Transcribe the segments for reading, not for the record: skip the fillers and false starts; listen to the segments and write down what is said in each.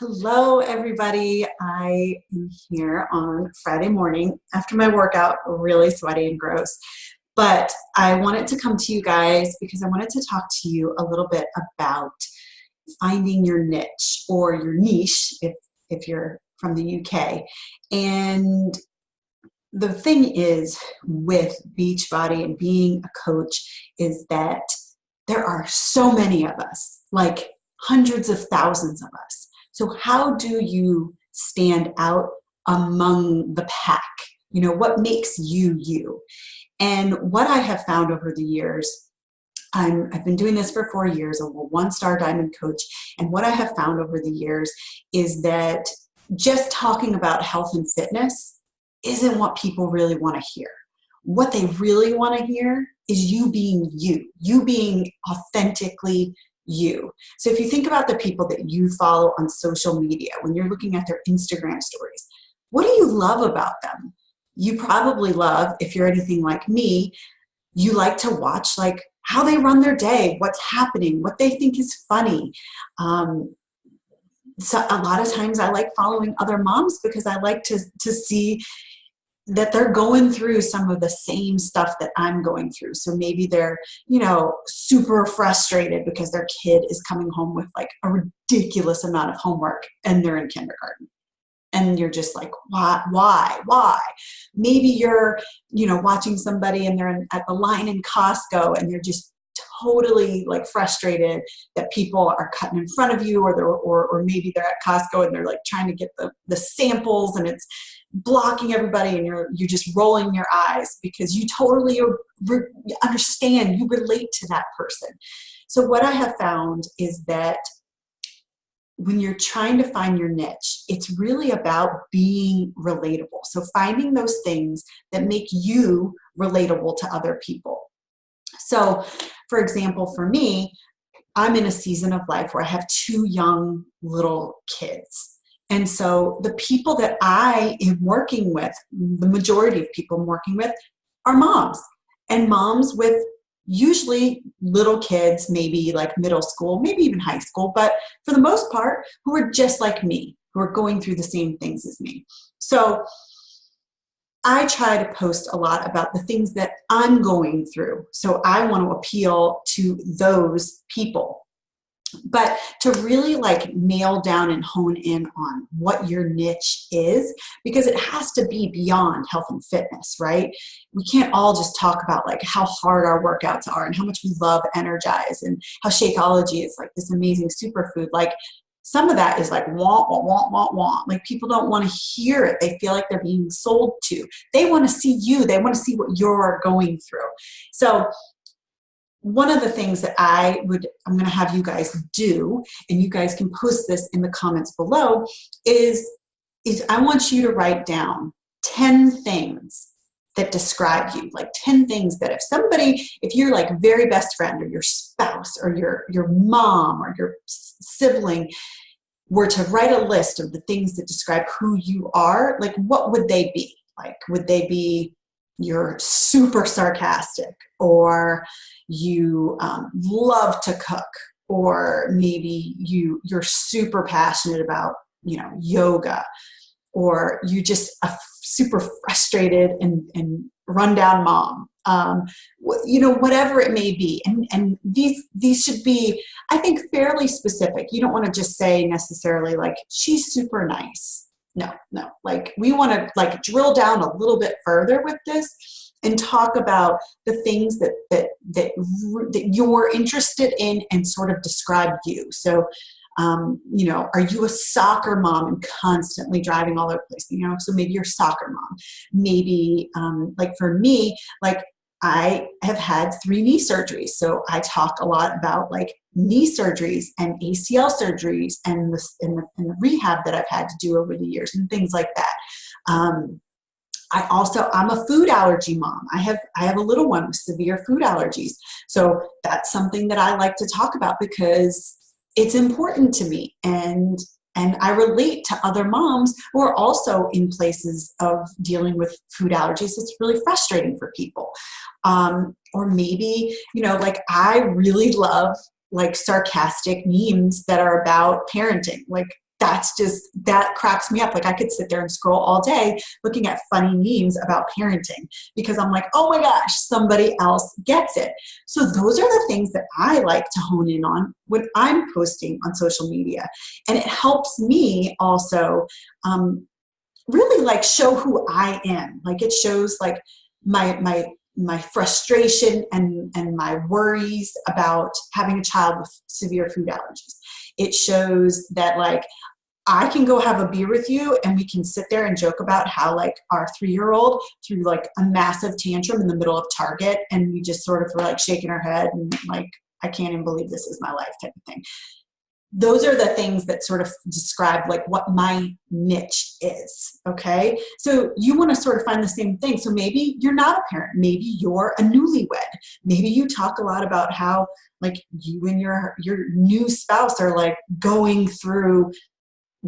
Hello, everybody. I am here on Friday morning after my workout, really sweaty and gross. But I wanted to come to you guys because I wanted to talk to you a little bit about finding your niche or your niche if you're from the UK. And the thing is with Beachbody and being a coach is that there are so many of us, like hundreds of thousands of us. So how do you stand out among the pack? You know, what makes you you? And what I have found over the years, I've been doing this for 4 years, a one-star diamond coach. And what I have found over the years is that just talking about health and fitness isn't what people really want to hear. What they really want to hear is you being authentically you. So if you think about the people that you follow on social media, when you're looking at their Instagram stories, what do you love about them? You probably love, if you're anything like me, you like to watch like how they run their day, what's happening, what they think is funny. So a lot of times I like following other moms because I like to see that they're going through some of the same stuff that I'm going through. So maybe they're, super frustrated because their kid is coming home with like a ridiculous amount of homework and they're in kindergarten. And you're just like, why? Maybe you're, watching somebody and they're at the line in Costco and they're just totally like frustrated that people are cutting in front of you, or maybe they're at Costco and they're like trying to get the samples and it's blocking everybody and you're just rolling your eyes because you totally understand, you relate to that person. So what I have found is that when you're trying to find your niche, it's really about being relatable. So finding those things that make you relatable to other people. So, for example, for me, I'm in a season of life where I have two young little kids. And so the people that I am working with, the majority of people I'm working with, are moms. And moms with usually little kids, maybe like middle school, maybe even high school, but for the most part, who are just like me, who are going through the same things as me. So I try to post a lot about the things that I'm going through. So I want to appeal to those people. But to really like nail down and hone in on what your niche is, because it has to be beyond health and fitness, right? We can't all just talk about like how hard our workouts are and how much we love Energize and how Shakeology is like this amazing superfood. Like some of that is like want. Like people don't want to hear it. They feel like they're being sold to. They want to see you. They want to see what you're going through. So one of the things that I'm going to have you guys do, and you guys can post this in the comments below, is I want you to write down 10 things that describe you, like 10 things that if you're like very best friend or your spouse or your mom or your sibling were to write a list of the things that describe who you are, like what would they be? Like, would they be you're super sarcastic, or you love to cook, or maybe you're super passionate about, yoga, or you just a super frustrated and rundown mom, whatever it may be. And these should be, I think, fairly specific. You don't want to just say necessarily like, she's super nice. No. Like we want to like drill down a little bit further with this and talk about the things that you're interested in and sort of describe you. So, are you a soccer mom and constantly driving all over the place? So maybe you're a soccer mom. Maybe like for me, like I have had 3 knee surgeries. So I talk a lot about like knee surgeries and ACL surgeries and the rehab that I've had to do over the years and things like that. I'm a food allergy mom. I have a little one with severe food allergies. So that's something that I like to talk about because it's important to me. And I relate to other moms who are also in places of dealing with food allergies. It's really frustrating for people. Or maybe, like I really love like sarcastic memes that are about parenting. Like that cracks me up. Like I could sit there and scroll all day looking at funny memes about parenting because I'm like, oh my gosh, somebody else gets it. So those are the things that I like to hone in on when I'm posting on social media. And it helps me also really like show who I am. Like it shows like my frustration and my worries about having a child with severe food allergies. It shows that like I can go have a beer with you and we can sit there and joke about how like our 3-year-old threw like a massive tantrum in the middle of Target and we just sort of were like shaking our head and like, I can't even believe this is my life type of thing. Those are the things that sort of describe like what my niche is. Okay. So you want to sort of find the same thing. So maybe you're not a parent. Maybe you're a newlywed. Maybe you talk a lot about how like you and your new spouse are like going through,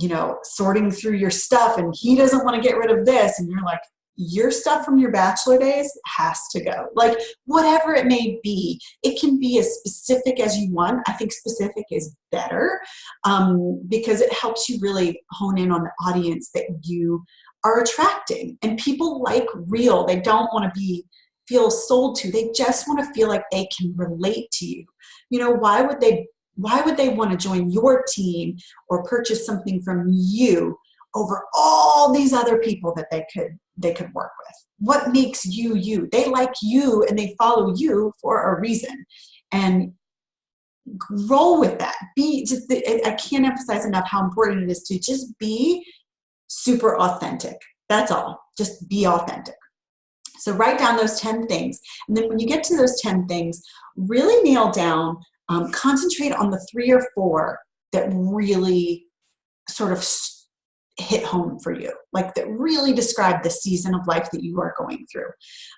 you know, sorting through your stuff and he doesn't want to get rid of this. And you're like, your stuff from your bachelor days has to go. Like whatever it may be, it can be as specific as you want. I think specific is better because it helps you really hone in on the audience that you are attracting. And people like real. They don't want to feel sold to. They just want to feel like they can relate to you. You know, why would they want to join your team or purchase something from you over all these other people that they could work with? What makes you you? They like you and they follow you for a reason. And roll with that. I can't emphasize enough how important it is to just be super authentic. That's all. Just be authentic. So write down those 10 things. And then when you get to those 10 things, really nail down, concentrate on the 3 or 4 that really sort of hit home for you, like that really describe the season of life that you are going through.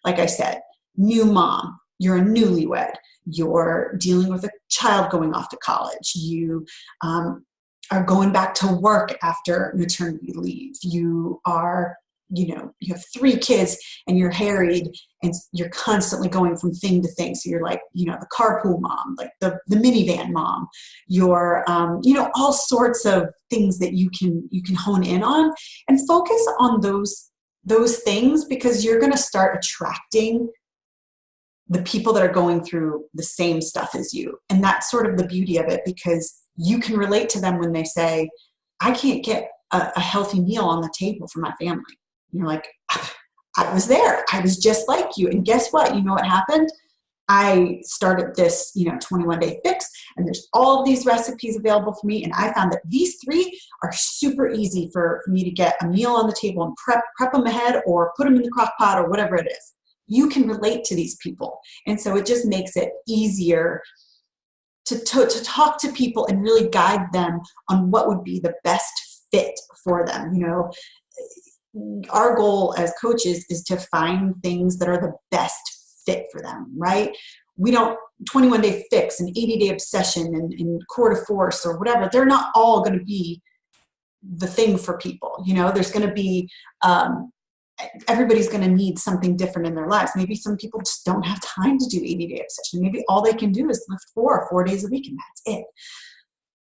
Like I said, new mom, you're a newlywed, you're dealing with a child going off to college, you are going back to work after maternity leave, you are, you know, you have 3 kids and you're harried and you're constantly going from thing to thing. So you're like, you know, the carpool mom, like the minivan mom, you're, you know, all sorts of things that you can hone in on and focus on those things because you're going to start attracting the people that are going through the same stuff as you. And that's sort of the beauty of it because you can relate to them when they say, I can't get a healthy meal on the table for my family. You're like, I was there. I was just like you. And guess what? You know what happened? I started this, you know, 21-day fix, and there's all of these recipes available for me. And I found that these 3 are super easy for me to get a meal on the table and prep them ahead or put them in the crock pot or whatever it is. You can relate to these people. And so it just makes it easier to talk to people and really guide them on what would be the best fit for them. You know, our goal as coaches is to find things that are the best fit for them, right? We don't 21-day fix and 80-day obsession and core to force or whatever. They're not all going to be the thing for people. You know, there's going to be, everybody's going to need something different in their lives. Maybe some people just don't have time to do 80-day obsession. Maybe all they can do is lift 4 days a week and that's it.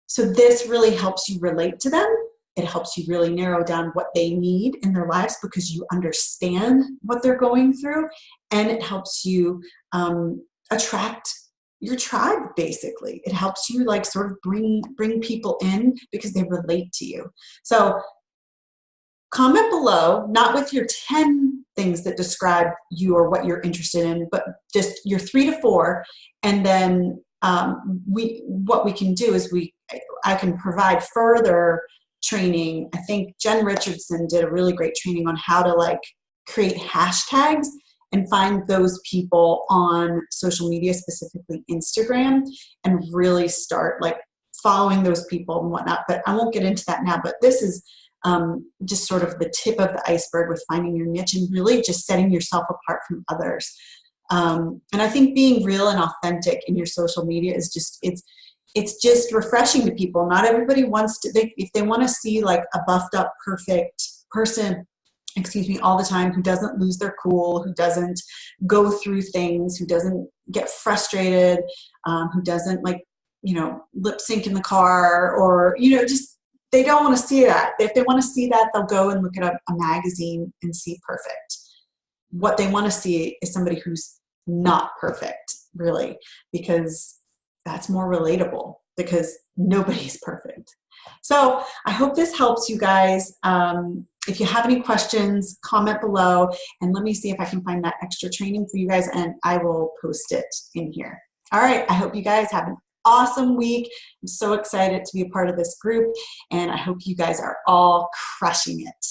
So this really helps you relate to them. It helps you really narrow down what they need in their lives because you understand what they're going through. And it helps you attract your tribe, basically. It helps you like sort of bring people in because they relate to you. So comment below, not with your 10 things that describe you or what you're interested in, but just your 3 to 4. And then what we can do is I can provide further training. I think Jen Richardson did a really great training on how to like create hashtags and find those people on social media, specifically Instagram, and really start like following those people and whatnot. But I won't get into that now, but this is just sort of the tip of the iceberg with finding your niche and really just setting yourself apart from others. And I think being real and authentic in your social media is just, it's just refreshing to people. Not everybody wants to, if they want to see like a buffed up, perfect person, all the time, who doesn't lose their cool, who doesn't go through things, who doesn't get frustrated, who doesn't like, you know, lip sync in the car or, you know, just they don't want to see that. If they want to see that, they'll go and look at a magazine and see perfect. What they want to see is somebody who's not perfect, really, because that's more relatable, because nobody's perfect. So I hope this helps you guys. If you have any questions, comment below, and let me see if I can find that extra training for you guys, and I will post it in here. All right, I hope you guys have an awesome week. I'm so excited to be a part of this group, and I hope you guys are all crushing it.